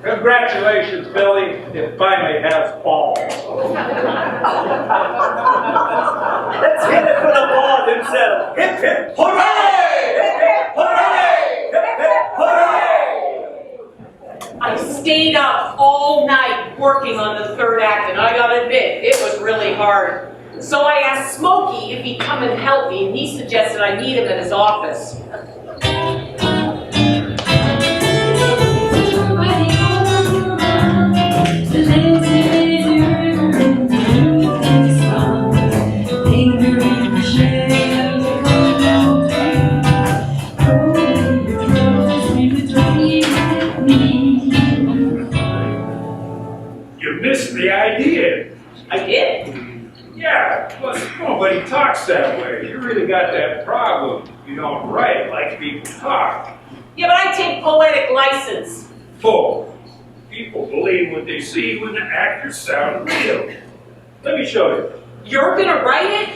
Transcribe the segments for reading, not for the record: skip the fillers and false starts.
Congratulations, Billy. It finally has balls. Let's hit it for the ball himself. Hip hip hooray! Hip hip hooray! Hip hip hooray! I stayed up all night working on the third act, and I gotta admit, it was really hard. So I asked Smokey if he'd come and help me, and he suggested I meet him at his office. You missed the idea. I did? Yeah, but nobody talks that way. You really got that problem. You don't write like people talk. Yeah, but I take poetic license. Full. People believe what they see when the actors sound real. Let me show you. You're gonna write it?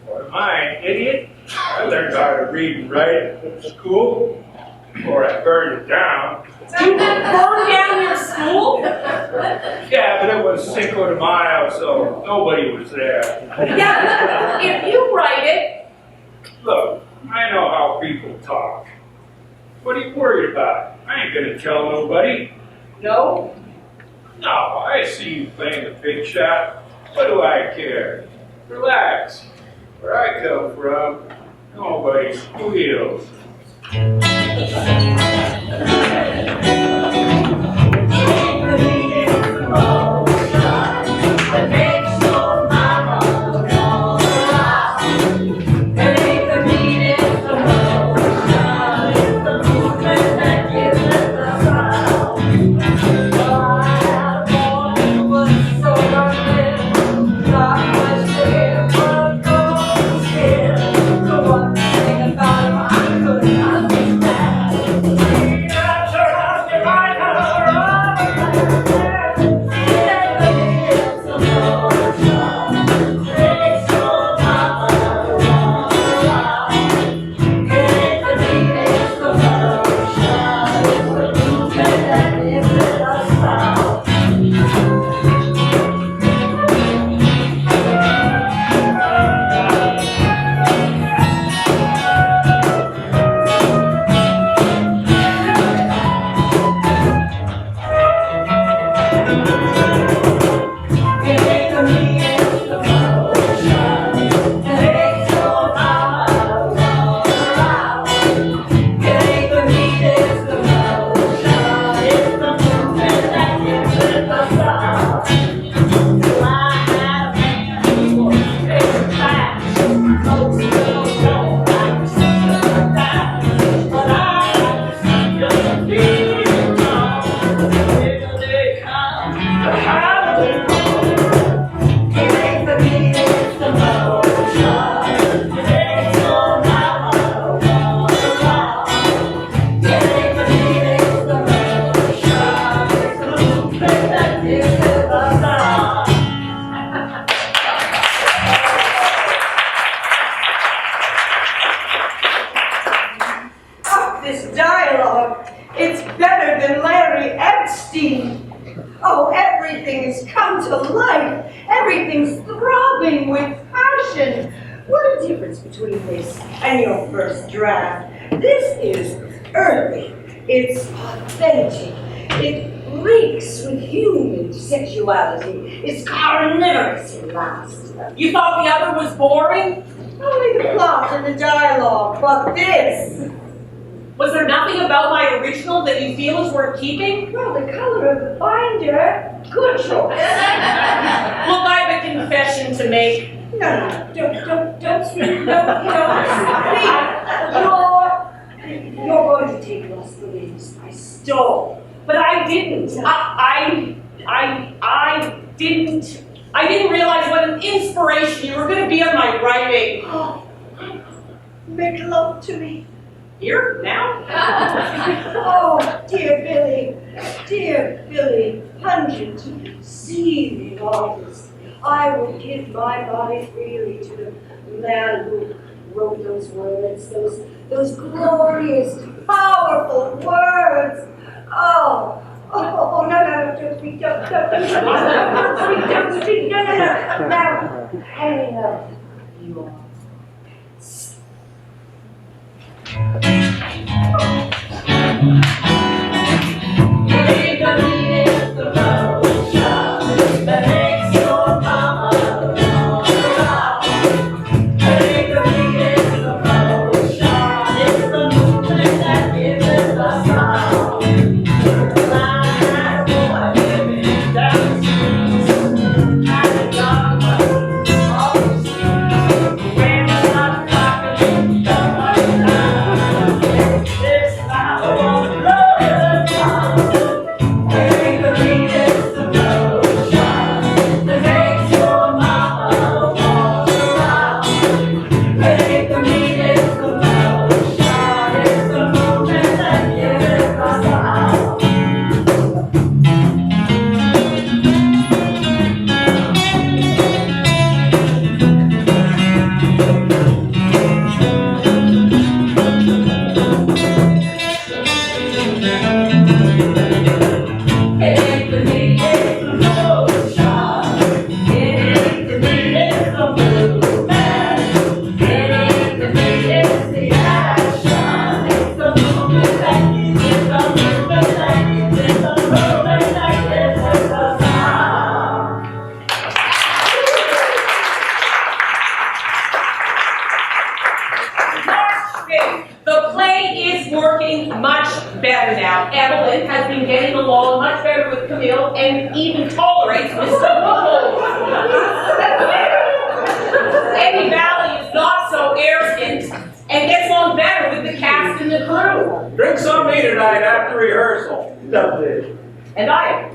What am I, an idiot? I learned how to read and write at school before I burned it down. You burned down your school? Yeah, but it was Cinco de Mayo, so nobody was there. Yeah, if you write it. Look, I know how people talk. What are you worried about? I ain't gonna tell nobody. No? No, I see you playing the big shot. What do I care? Relax. Where I come from, nobody squeals. scene. Oh, everything has come to life. Everything's throbbing with passion. What a difference between this and your first draft. This is earthy. It's authentic. It reeks with human sexuality. It's carnivorous at last. You thought the other was boring? Only the plot and the dialogue, but this. Was there nothing about my original that you feel is worth keeping? Well, the color of the binder, good choice. Look, I have a confession to make. No, don't speak. No, speak. You're going to take Los Barriles by storm. But I didn't. I didn't realize what an inspiration you were going to be on my writing. Oh, make love to me. Here? Now? Oh, dear Billy, pungent, seething artist. I will give my body freely to the man who wrote those words, those glorious, powerful words. Oh, no, don't speak, don't speak, no. Now, hanging up, you are. And even tolerates Mr. Bubbles. Eddie Valley is not so arrogant and gets on better with the cast and the crew. Drink some me tonight after rehearsal. Lovely. And I am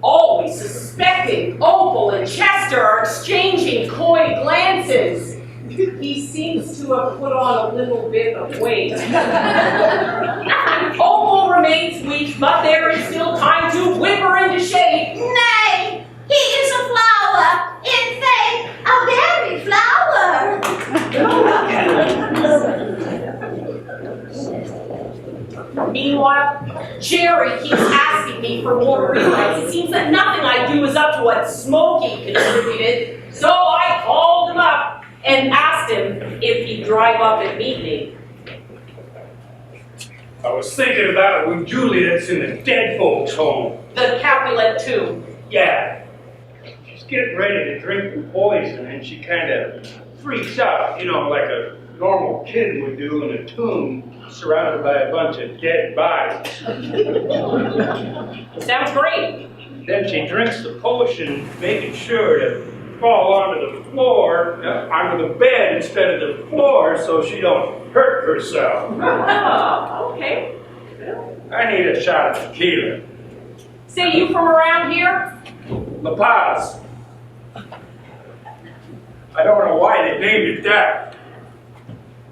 always suspecting Opal and Chester are exchanging coy glances. He seems to have put on a little bit of weight. Opal remains weak, but there is still time to whip her into shape. Nay, he is a flower. In fact, a very flower. Meanwhile, Jerry keeps asking me for more rewrites. It seems that nothing I do is up to what Smokey contributed, so I called him up and asked him if he'd drive up and meet me. I was thinking about it when Juliet's in the dead folks' home. The Capulet too. Yeah. She's getting ready to drink the poison and she kind of freaks out, you know, like a normal kid would do in a tomb surrounded by a bunch of dead bodies. Sounds great. Then she drinks the potion, making sure to fall onto the floor, onto the bed instead of the floor, so she don't hurt herself. Oh, okay. I need a shot of tequila. Say, you from around here? La Paz. I don't know why they named it that.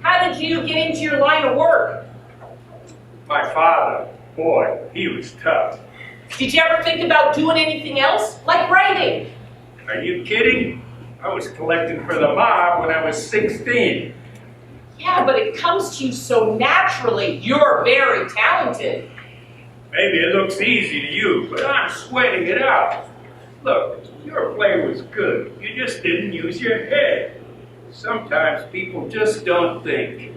How did you get into your line of work? My father, boy, he was tough. Did you ever think about doing anything else, like writing? Are you kidding? I was collecting for the mob when I was 16. Yeah, but it comes to you so naturally. You're very talented. Maybe it looks easy to you, but I'm sweating it out. Look, your play was good. You just didn't use your head. Sometimes people just don't think.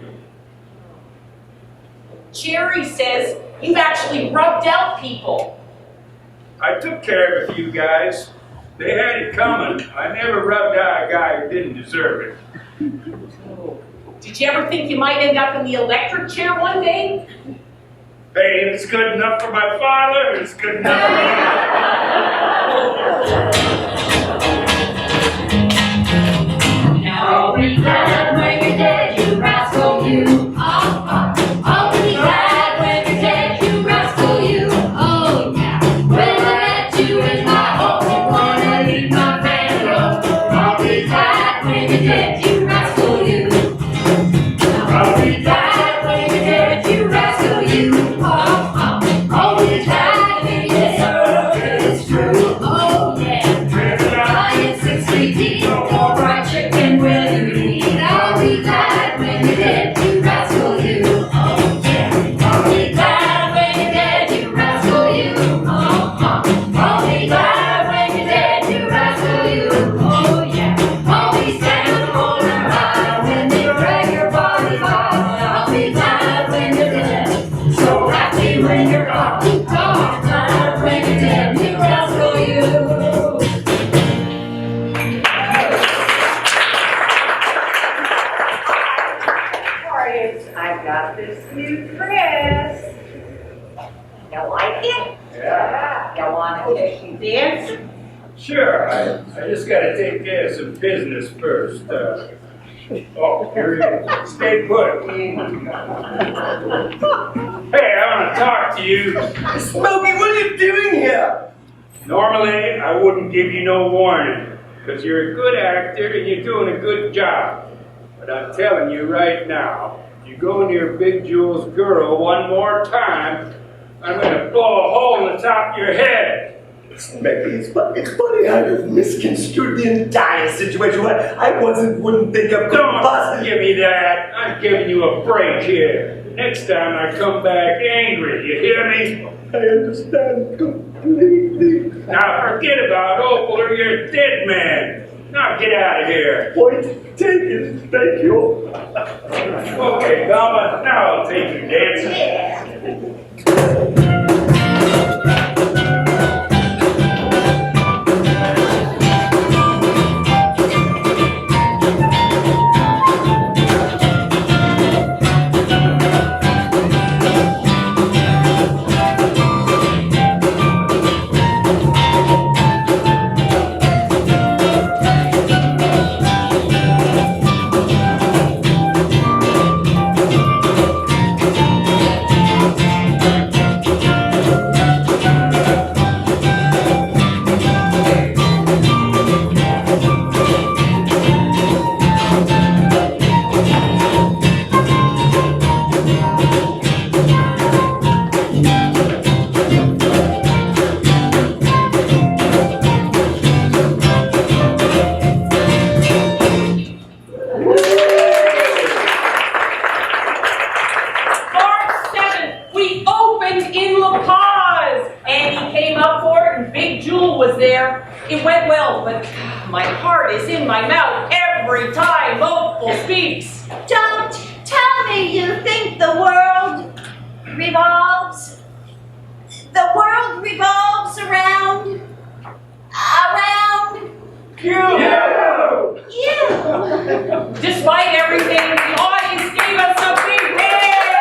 Jerry says you've actually rubbed out people. I took care of a few guys. They had it coming. I never rubbed out a guy who didn't deserve it. Did you ever think you might end up in the electric chair one day? Hey, if it's good enough for my father, it's good enough for me. Now I'll be glad when you're dead, you rascal, you. I'll be glad when you're dead, you rascal, you. Oh yeah. When I met you in my home, you wanna leave my family. I'll be glad when you're dead, you rascal, you. I'll be glad when you're dead, you rascal, you. I'll be glad when you're dead, it's true. Oh yeah. Lion 6 feet deep, no more fried chicken will you eat. I'll be glad when you're dead, you rascal, you. Oh yeah. I'll be glad when you're dead, you rascal, you. I'll be glad when you're dead, you rascal, you. Oh yeah. I'll be standing holding high when they drag your body by. I'll be glad when you're dead, so happy when you're gone. Oh, glad when you're dead, you rascal, you. I've got this new dress. You like it? Yeah. You want to take you dancing? Sure, I just gotta take care of some business first. Oh, here he is. Stay put. Hey, I want to talk to you. Smokey, what are you doing here? Normally, I wouldn't give you no warning, because you're a good actor and you're doing a good job. But I'm telling you right now, if you go near Big Jewel's girl one more time, I'm going to blow a hole in the top of your head. Smokey, it's funny how you've misconstrued the entire situation. I wouldn't think of Don't give me that. I'm giving you a break here. Next time I come back angry, you hear me? I understand completely. Now forget about Opal or you're a dead man. Now get out of here. Point taken, thank you. Okay, Velma, now I'll take you dancing. It went well, but my heart is in my mouth every time Opal speaks. Don't tell me you think the world revolves. The world revolves around You! you. Despite everything, the audience gave us a big hand.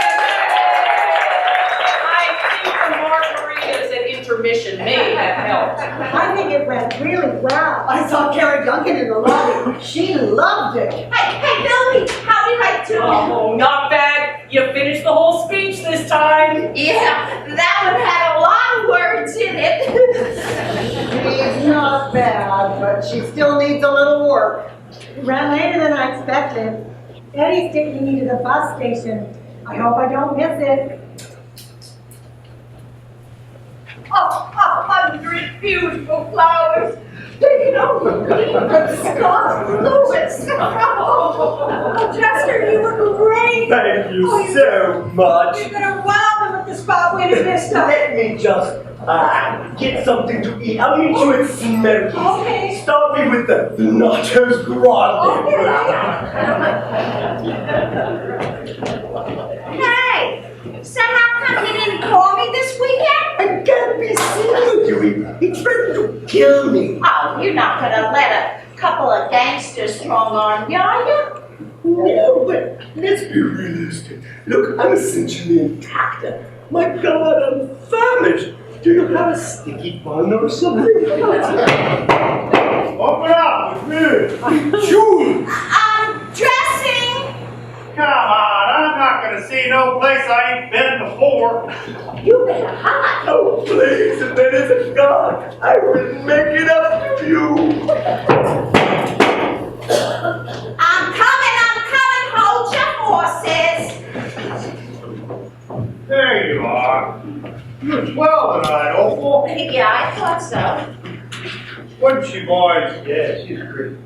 I think the margaritas at intermission may have helped. I think it went really well. I saw Carrie Duncan in the lobby. She loved it. Hey, Billy, how did I do? Oh, not bad. You finished the whole speech this time. Yeah, that one had a lot of words in it. She's not bad, but she still needs a little work. Ran later than I expected. Eddie's taking me to the bus station. I hope I don't miss it. Oh, 100 beautiful flowers. taking over from Scott Lewis. Oh, Chester, you look great. Thank you Oh, so much. You're gonna wow them with the spot winner this time. Let me just get something to eat. I'll eat you with smokies. Okay. Start me with the nachos grande. Hey, so how come you didn't call me this weekend? I can't be seen with you. He threatened to kill me. Oh, you're not gonna let a couple of gangsters strong arm you, are you? No, but let's be realistic. Look, I'm essentially intact. My God, I'm famished. Do you have a sticky bun or something? Open up, it's me. Shoot! I'm dressing. Come on, I'm not gonna see no place I ain't been before. You better hide. Oh, please, if there is a God, I will make it up to you. I'm coming, hold your horses. There you are. You was well tonight, Opal. Yeah, I thought so. Wasn't she, boys? Yeah, she's great.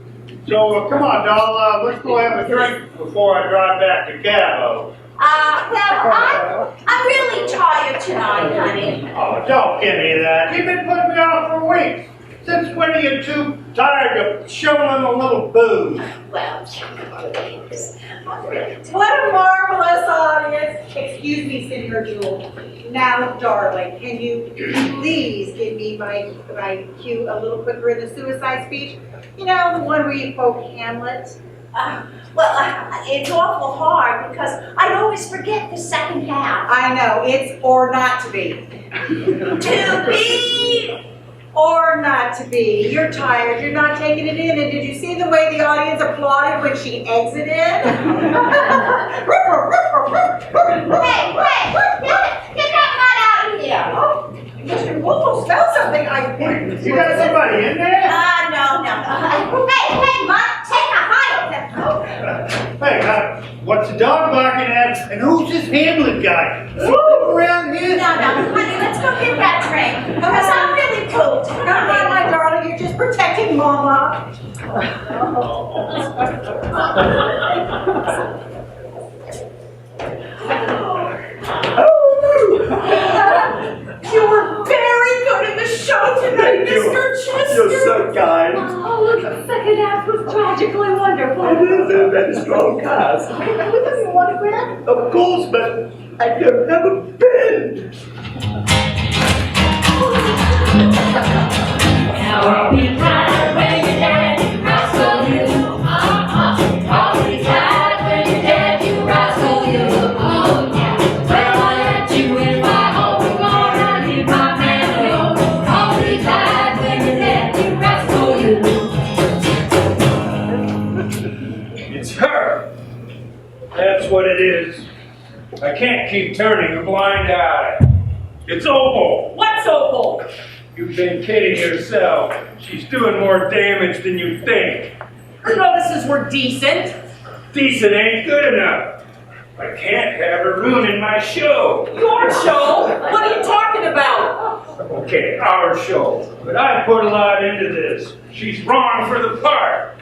So, come on, doll, let's go have a drink before I drive back to Cabo. Well, I'm really tired tonight, honey. Oh, don't give me that. You've been putting me off for weeks. Since when are you too tired of showing a little booze? Well, What a marvelous audience. Excuse me, Señor Jewel. Now, darling, can you please give me my cue a little quicker in the suicide speech? You know, the one where you quote Hamlet? it's awful hard because I always forget the second half. I know, it's or not to be. To be. Or not to be. You're tired, you're not taking it in, and did you see the way the audience applauded when she exited? Hey, get that mud out of here. Oh, Mr. Wolf, smell something. You got somebody in there? No. Hey, Mud, take a hike. Hey, what's the dog barking at? And who's this Hamlet guy? Is he around here? No, honey, let's go get that drink because I'm really cold. Come on, my darling, you're just protecting Mama. You were very good in the show tonight, Thank you. Mr. Chester. You're so kind. Oh, the second act was tragically wonderful. It is a very strong cast. You want a grab? Of course, but I don't have a pen. Now I'll be glad when you're dead, you rascal you. I'll be glad when you're dead, you rascal you. Oh yeah. Well, I let you in my home, Lord, I leave my man alone. I'll be glad when you're dead, you rascal you. It's her. That's what it is. I can't keep turning a blind eye. It's Opal. What's Opal? You've been kidding yourself. She's doing more damage than you think. Her notices were decent. Decent ain't good enough. I can't have her ruining my show. Your show? What are you talking about? Okay, our show. But I put a lot into this. She's wrong for the part.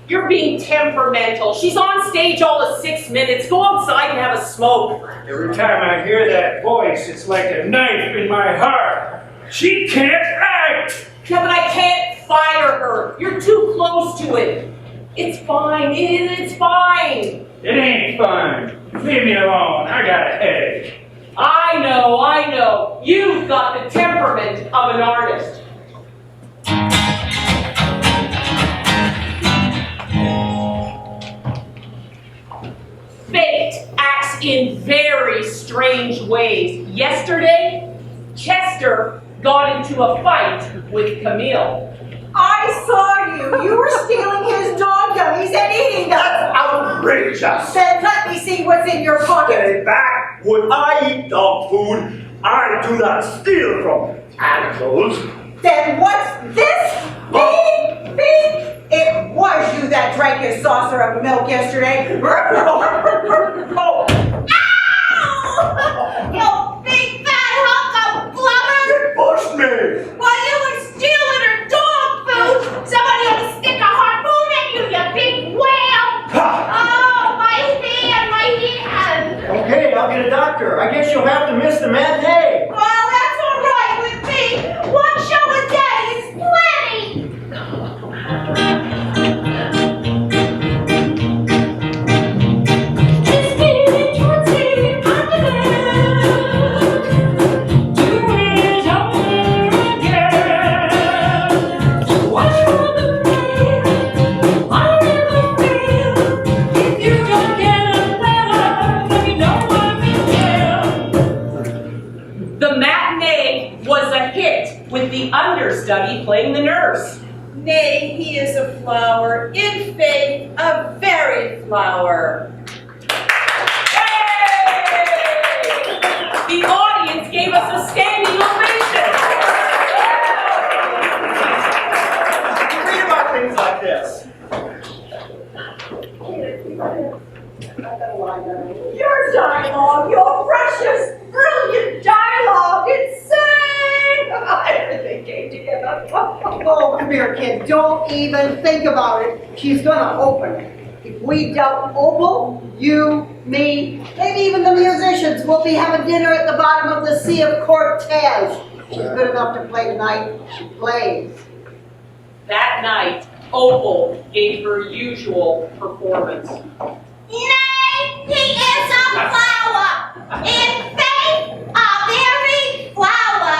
You're being temperamental. She's on stage all of 6 minutes. Go outside and have a smoke. Every time I hear that voice, it's like a knife in my heart. She can't act! Yeah, but I can't fire her. You're too close to it. It's fine. It's fine. It ain't fine. Leave me alone. I got a headache. I know. You've got the temperament of an artist. Fate acts in very strange ways. Yesterday, Chester got into a fight with Camille. I saw you. You were stealing his dog gummies and eating them. Outrageous! Then let me see what's in your pocket. Get back! When I eat dog food, I do not steal from animals. Then what's this? Beep, beep. It was you that drank his saucer of milk yesterday. Oh, You big fat hunk of blubber! it pushed me! While you were stealing her dog doctor. I guess you'll have to miss the matinee. Well, that's all right with me. One show a day is plenty. Just be twenty do it over again. Watch for the pain I never feel. If you don't get a letter, let me know what you feel. The matinee was a hit with the understudy playing the nurse. Nay, he is a flower, in faith, a very flower. Yay! The audience gave us a standing ovation. You read about things like this. Your dialogue, your precious, brilliant dialogue, insane! Everything came together. Oh, come here, kid. Don't even think about it. She's gonna open it. If we doubt Opal, you, me, maybe even the musicians will be having dinner at the bottom of the Sea of Cortez. She's good enough to play tonight. She plays. That night, Opal gave her usual performance. Nay, he is a flower, in faith, a very flower.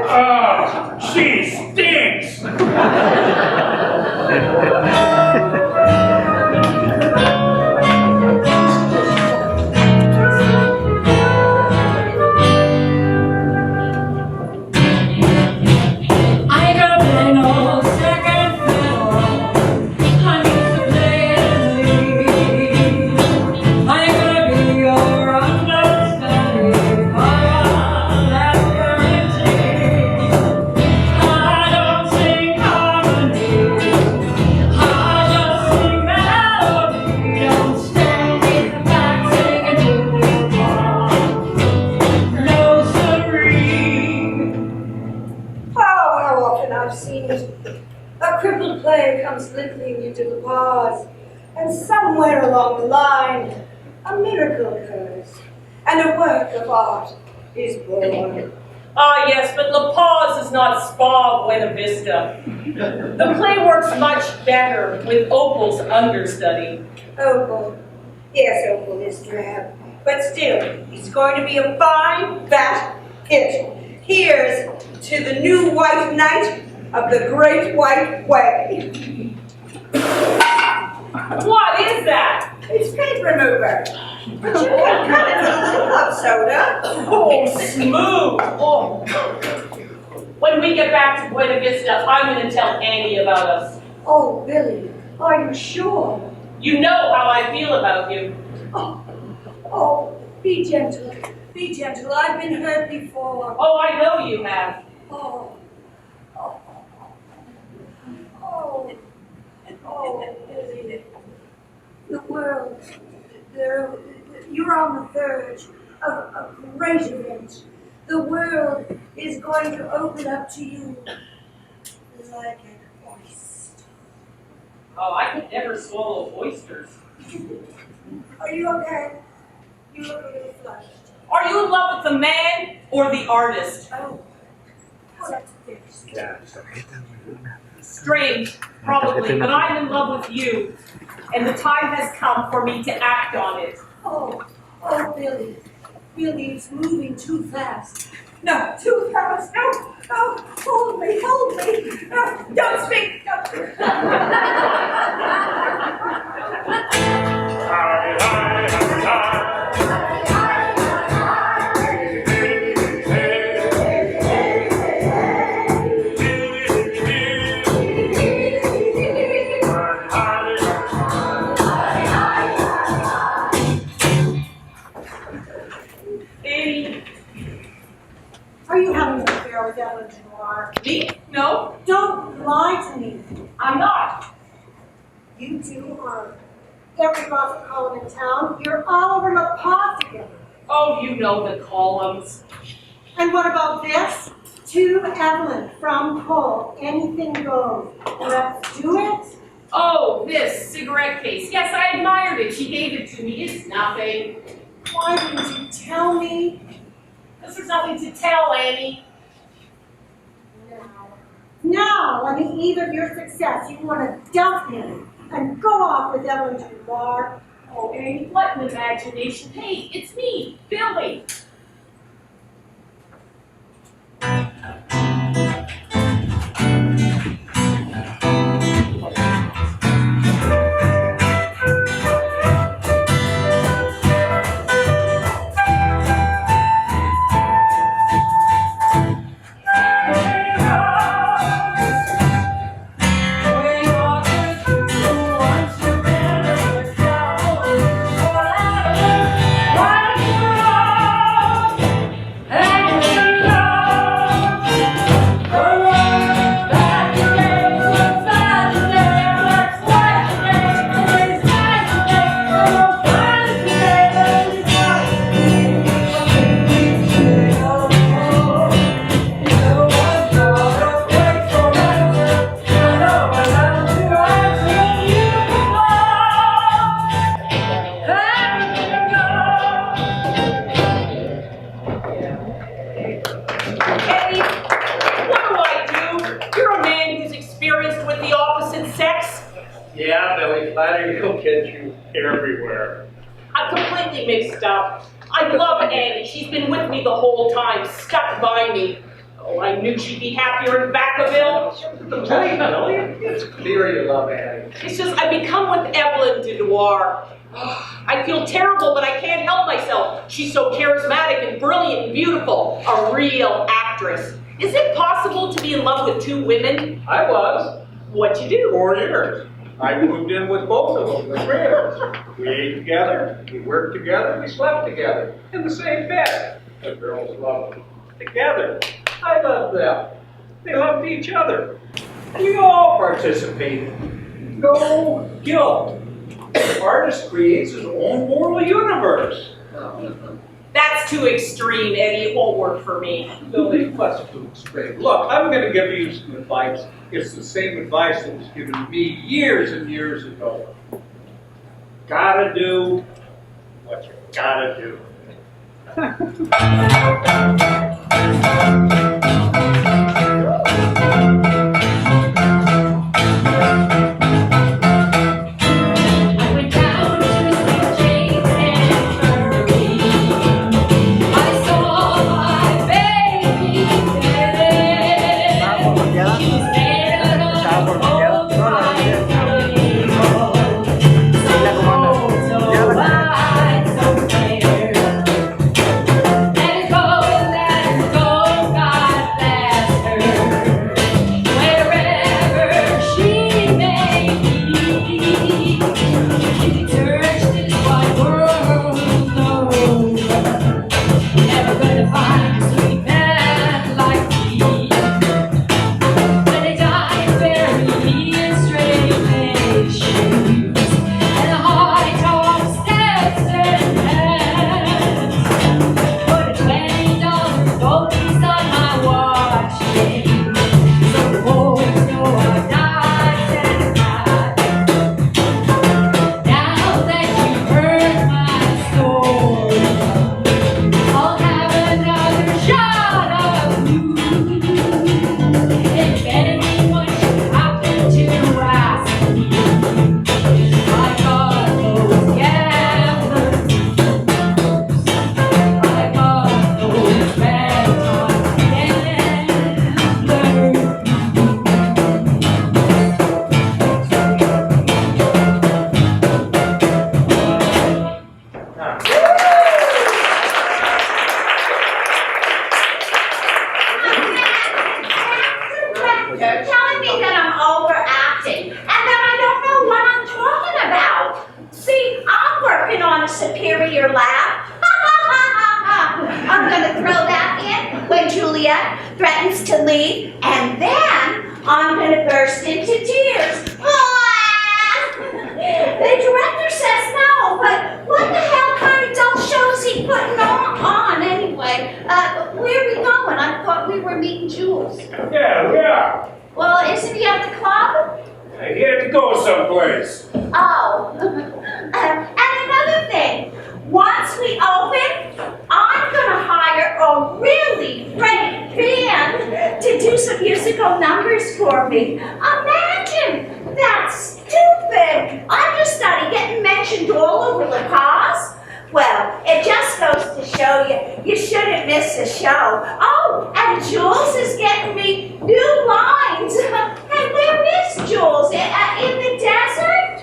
Oh, she stinks! I got an old second fiddle. I used to play it lead. I gotta be your understudy. That's guaranteed. I don't sing harmony. I just sing melody. Don't stand in the back singing to your mom. No siree. Oh, how often I've seen it. A crippled play comes limping into the pause, and somewhere along the line, a miracle occurs, and a work of art is born. Ah, yes, but La Paz is not Spa Buena Vista. The play works much better with Opal's understudy. Opal. Yes, Opal is drab, but still, he's going to be a fine, fat hit. Here's to the new white knight of the Great White Way. What is that? It's paint remover. But you can cut it with a little club soda. Oh, smooth. Oh. When we get back to Buena Vista, I'm going to tell Annie about us. Oh, Billy, are you sure? You know how I feel about you. Oh, be gentle. Be gentle. I've been hurt before. Oh, I know you have. Oh. Oh. Oh. Oh, Billy. The world. You're on the verge of a great event. The world is going to open up to you like an oyster. Oh, I could never swallow oysters. Are you okay? You look a little flushed. Are you in love with the man or the artist? Oh, that's fixed. Strange, probably, but I'm in love with you. And the time has come for me to act on it. Oh, Billy. Billy, it's moving too fast. No, too fast. No, no, hold me. No, don't speak. No. Are you having an affair with Ellen Noir? Me? No, Don't lie to me. I'm not. You two are every gossip column in town. You're all over La Paz together. Oh, you know the columns. And what about this? To Evelyn from Cole. Anything goes. Let's do it. Oh, this cigarette case. Yes, I admired it. She gave it to me. It's nothing. Why didn't you tell me This is nothing to tell, Annie. Now, on the eve of your success, you want to dump him and go off with Evelyn to the bar. Oh, Annie, what an imagination. Hey, it's me, Billy. Yeah, Billy, flattery will get you everywhere. I'm completely mixed up. I love Annie. She's been with me the whole time, stuck by me. Oh, I knew she'd be happier in Vacaville. It's clear you love Annie. It's just I've become with Evelyn Dudoir. I feel terrible, but I can't help myself. She's so charismatic and brilliant and beautiful. A real actress. Is it possible to be in love with two women? I was. What'd you do? 4 years. I moved in with both of them, the three of us. We ate together, we worked together, we slept together, in the same bed. The girls loved them. Together. I loved them. They loved each other. We all participated. No guilt. The artist creates his own moral universe. That's too extreme, Eddie. It won't work for me. Billy, what's too extreme? Look, I'm going to give you some advice. It's the same advice that was given to me years and years ago. Gotta do what you gotta do. Superior laugh. I'm gonna throw that in when Juliet threatens to leave, and then I'm gonna burst into tears. The director says no, but what the hell kind of dull show is he putting on anyway? Where are we going? I thought we were meeting Jules. Yeah, we are. Well, isn't he at the club? He had to go someplace. Oh, and another thing, once we open, I'm gonna hire a real musical numbers for me. Imagine, that's stupid. Understudy getting mentioned all over the cause. Well, it just goes to show you shouldn't miss a show. Oh, and Jules is getting me new lines. And where is Jules? In the desert?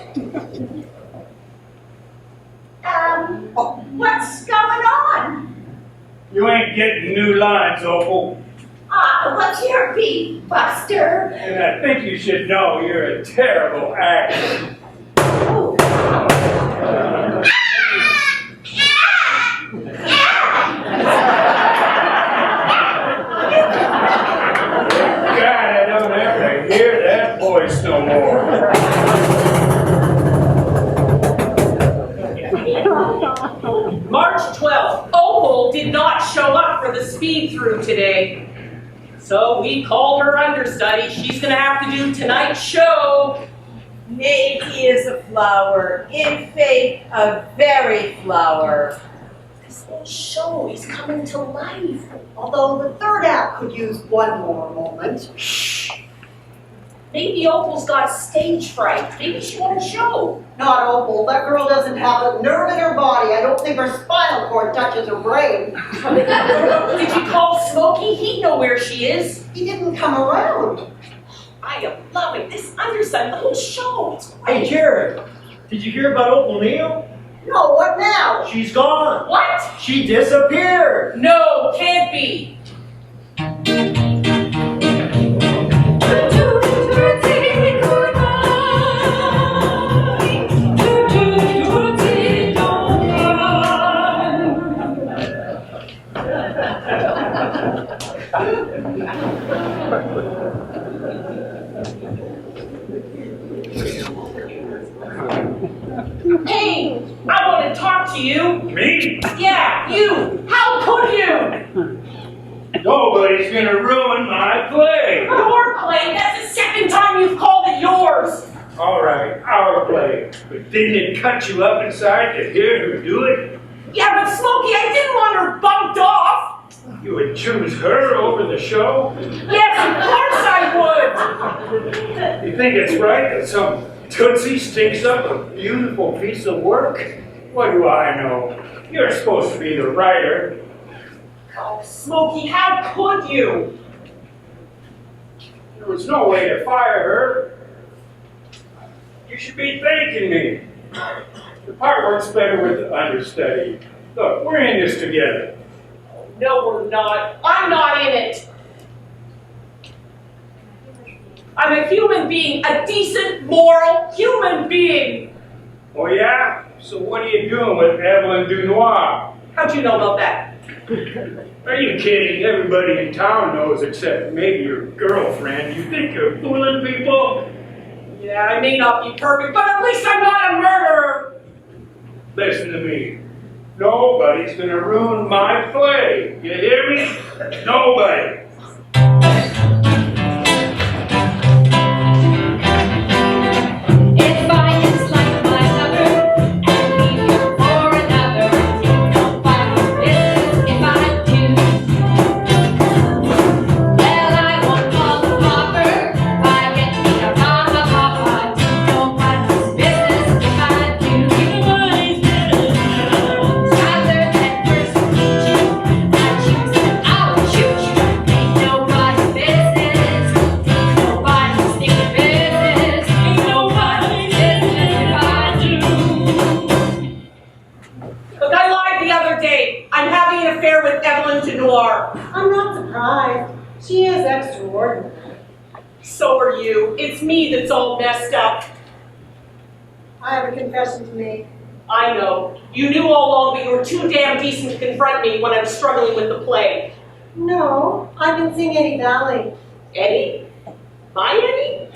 What's going on? You ain't getting new lines, Opal. What's your beef, Buster? And I think you should know you're a terrible actor. Oh. God, I don't ever hear that voice no more. March 12th, Opal did not show up for the speed through today. So we called her understudy. She's gonna have to do tonight's show. Maybe he is a flower, in faith, a very flower. This whole show is coming to life. Although the third act could use one more moment. Maybe Opal's got stage fright. Maybe she won't show. Not Opal, that girl doesn't have a nerve in her body. I don't think her spinal cord touches her brain. Did you call Smokey? He'd know where she is. He didn't come around. I am loving this understudy, the whole show. It's Hey, great. Jared, did you hear about Opal Neal? No, what now? She's gone. What? She disappeared. No, can't be. Hey, I want to talk to you. Me? Yeah, you. How could you? Nobody's gonna ruin my play. Your play. That's the second time you've called it yours. All right, our play. But didn't it cut you up inside to hear her do it? Yeah, but Smokey, I didn't want her bumped off. You would choose her over the show? Yes, of course I would. You think it's right that some tootsie stinks up a beautiful piece of work? What do I know? You're supposed to be the writer. Oh, Smokey, how could you? There was no way to fire her. You should be thanking me. The part works better with the understudy. Look, we're in this together. No, we're not. I'm not in it. I'm a human being, a decent, moral human being. Oh yeah? So what are you doing with Evelyn Dunois? How'd you know about that? Are you kidding? Everybody in town knows except maybe your girlfriend. You think you're fooling people? Yeah, I may not be perfect, but at least I'm not a murderer. Listen to me. Nobody's gonna ruin my play. You hear me? Nobody. If I dislike my lover and leave you for another, don't find business if I do. Well, I won't call the pauper. I get me a papa. Don't find business if I do. Rather than persecute you, I choose that I will shoot you. Ain't nobody's business. Ain't nobody's stinking business. Ain't nobody's business if I do. Look, I lied the other day. I'm having an affair with Evelyn Dunois. I'm not surprised. She is extraordinary. So are you. It's me that's all messed up. I have a confession to make. I know. You knew all along, but you were too damn decent to confront me when I was struggling with the play. No, I've been seeing Eddie Valley. Eddie? My Eddie?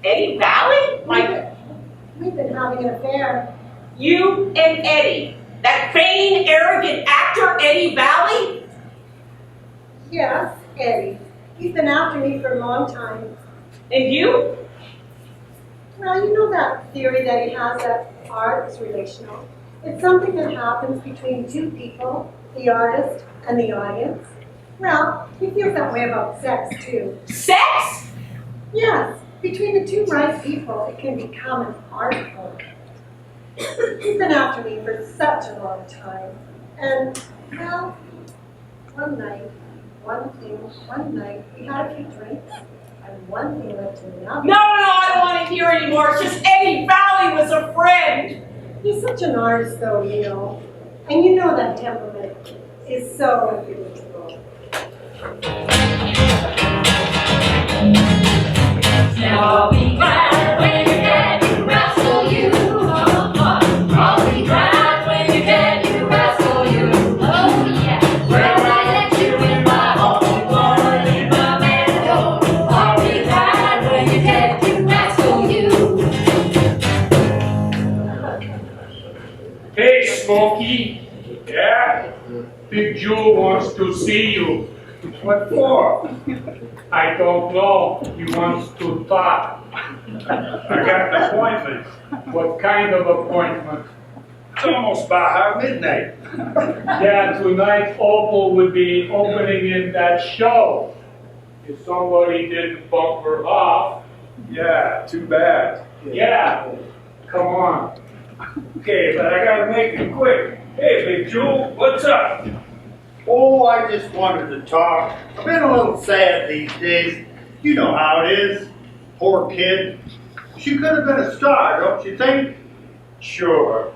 Eddie Valley? We've been having an affair. You and Eddie. That vain, arrogant actor, Eddie Valley? Yes, Eddie. He's been after me for a long time. And you? Well, you know that theory that he has that art is relational. It's something that happens between two people, the artist and the audience. Well, he feels that way about sex too. Sex? Yes, between the two right people, it can become an art form. He's been after me for such a long time. And, well, one night, we had a few drinks, and one thing led to another. No, I don't want to hear anymore. It's just Eddie Valley was a friend. He's such an artist, though, you know. And you know that temperament is so unpredictable. Now I'll be glad when you're dead, you rascal, you. I'll be glad when you're dead, you rascal, you. Oh yeah, when I let you in my home, wanna leave my man alone. I'll be glad when you're dead, you rascal, you. Hey, Smokey. Yeah? Big Jewel wants to see you. What for? I don't know. He wants to talk. I got an appointment. What kind of appointment? It's almost Baja midnight. Yeah, tonight Opal would be opening in that show. If somebody didn't bump her off. Yeah, too bad. Yeah, come on. Okay, but I gotta make it quick. Hey, Big Jewel, what's up? Oh, I just wanted to talk. I've been a little sad these days. You know how it is. Poor kid. She could have been a star, don't you think? Sure.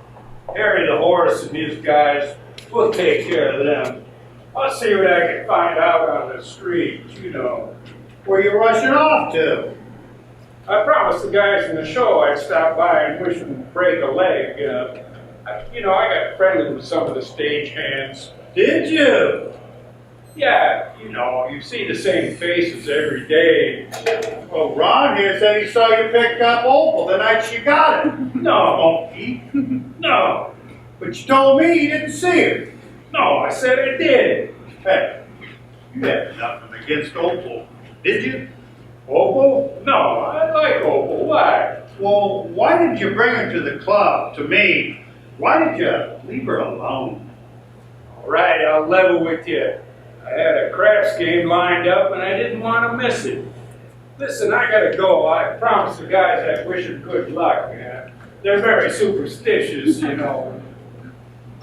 Harry the horse and his guys, we'll take care of them. I'll see what I can find out on the street, you know. Where you rushing off to? I promised the guys in the show I'd stop by and wish them to break a leg. I got friendly with some of the stage hands. Did you? Yeah, you see the same faces every day. Well, Ron here said he saw you pick up Opal the night she got it. No, Monkey. no, But you told me you didn't see her. no, I said I did. Hey, you had nothing against Opal, did you? Opal? No, I like Opal. Why? Well, why did you bring her to the club, to me? Why did you leave her alone? All right, I'll level with you. I had a craps game lined up and I didn't want to miss it. Listen, I gotta go. I promised the guys I'd wish her good luck. They're very superstitious, you know.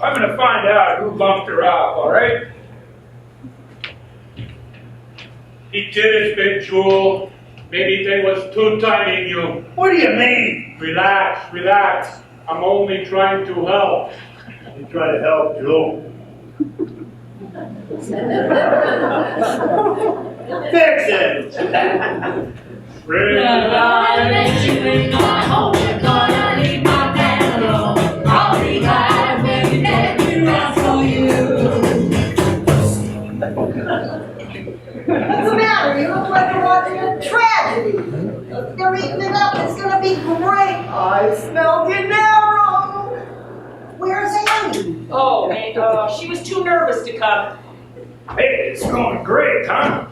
I'm gonna find out who bumped her off, all right? He did it, Big Jewel. Maybe they was two-timing you. What do you mean? Relax, relax. I'm only trying to help. You try to help Joe. Fix it! Really? I'll let you in my home, you're gonna leave my man alone. I'll be glad when you're dead, you rascal, you. What's the matter? You look like you're watching a tragedy. They're eating it up. It's gonna be great. I smell dinero. Where's Annie? Oh, and she was too nervous to come. Hey, it's going great, huh?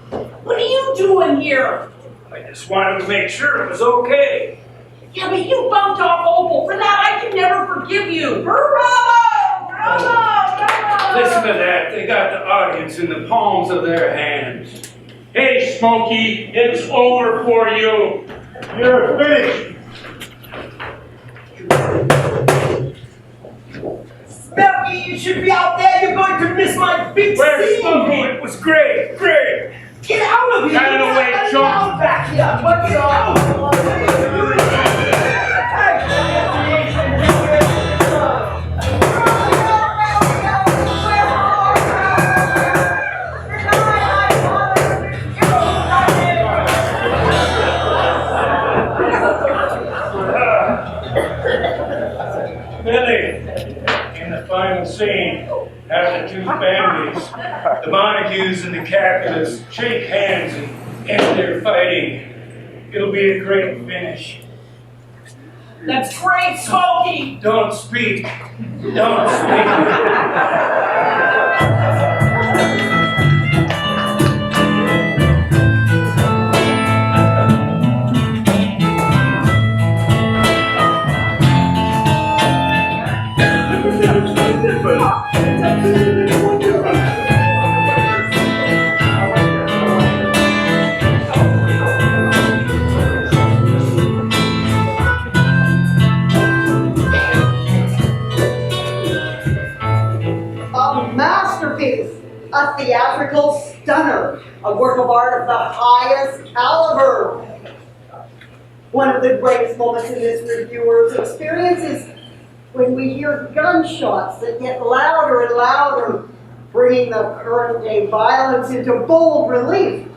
What are you doing here? I just wanted to make sure it was okay. Yeah, but you bumped off Opal. For that, I can never forgive you. Bravo! Bravo! Listen to that. They got the audience in the palms of their hands. Hey, Smokey, it's over for you. You're finished. Smokey, you should be out there. You're going to miss my big Where's scene. Smokey? It was great, great. Get out of here. Out of the way, Get chump. out back here. What's up? Billy, in the final scene, have the two families, the Montagues and the Capulets, shake hands and end their fighting. It'll be a great finish. That's great, Smokey! Don't speak. Don't speak. a theatrical stunner, a work of art of the highest caliber. One of the greatest moments in this reviewer's experience is when we hear gunshots that get louder and louder, bringing the current day violence into bold relief.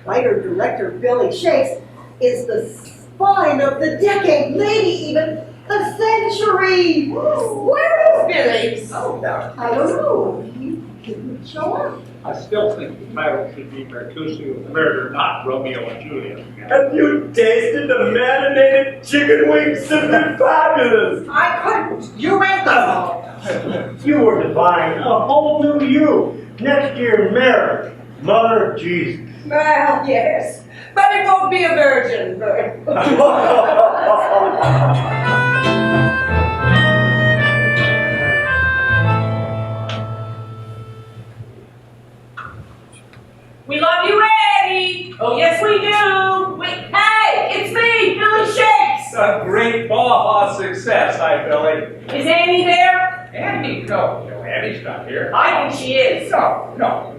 Writer-director Billy Shakes is the spine of the decade, maybe even the century. Where is Billy? I don't know. He didn't show up. I still think the title should be Mercutio Murder, not Romeo and Juliet. Have you tasted the marinated chicken wings? Simply fabulous! I couldn't. You ain't the You were divine, a whole new you. Next year, Mary, Mother of Jesus. Well, yes, but it won't be a virgin birth. We love you, Eddie. Oh, yes, we do. Wait, hey, it's me, Billy Shakes. A great Baja success, hi Billy. Is Annie there? Annie, no, Annie's not here. I think she is. No.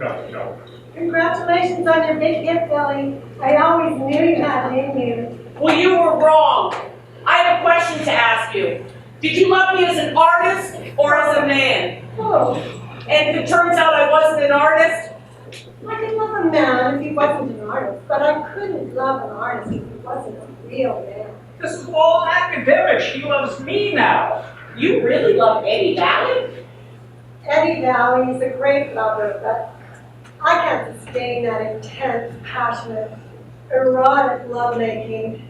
Congratulations on your big gift, Billy. I always knew you had it in you. Well, you were wrong. I have a question to ask you. Did you love me as an artist or as a man? Oh, And if it turns out I wasn't an artist, I could love a man if he wasn't an artist, but I couldn't love an artist if he wasn't a real man. This is all academic. She loves me now. you really love Eddie Valley? Eddie Valley is a great lover, but I can't sustain that intense, passionate, erotic lovemaking.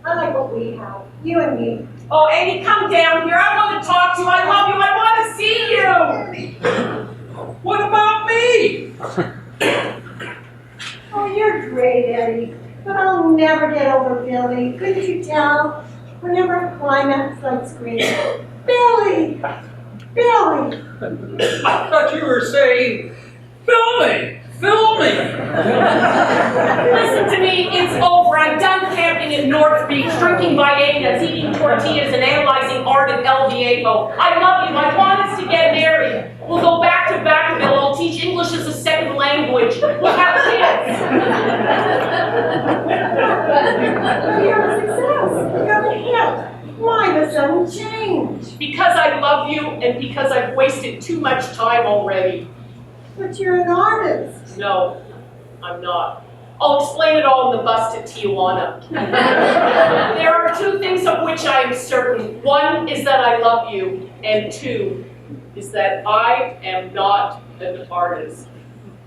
I like what we have, you and me. Oh, Eddie, come down here. I want to talk to you. I love you. I want to see you. What about me? Oh, you're great, Eddie, but I'll never get over Billy. Couldn't you tell? Whenever I climax, I'd scream, Billy! Billy! I thought you were saying, filming. Listen to me. It's over. I'm done camping in North Beach, drinking Vallecas, eating tortillas, and analyzing art at El Viejo. I love you. I want us to get married. We'll go back to Vacaville. I'll teach English as a second language. We'll have kids. You're a success. You're a hit. Why the sudden change? Because I love you and because I've wasted too much time already. But you're an artist. No, I'm not. I'll explain it all in the bus to Tijuana. There are two things of which I am certain. One is that I love you, and two is that I am not an artist.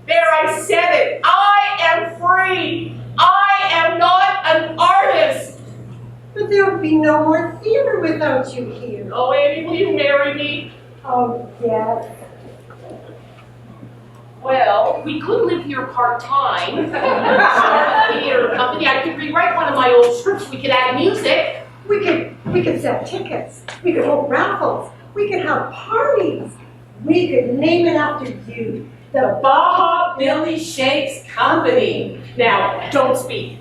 There, I said it. I am free. I am not an artist. But there would be no more theater without you here. Oh, Annie, will you marry me? Oh, yes. Well, we could live here part-time. Start a theater company. I could rewrite one of my old scripts. We could add music. We could sell tickets. We could hold raffles. We could have parties. We could name it after you. The Baja Billy Shakes Company. Now, don't speak.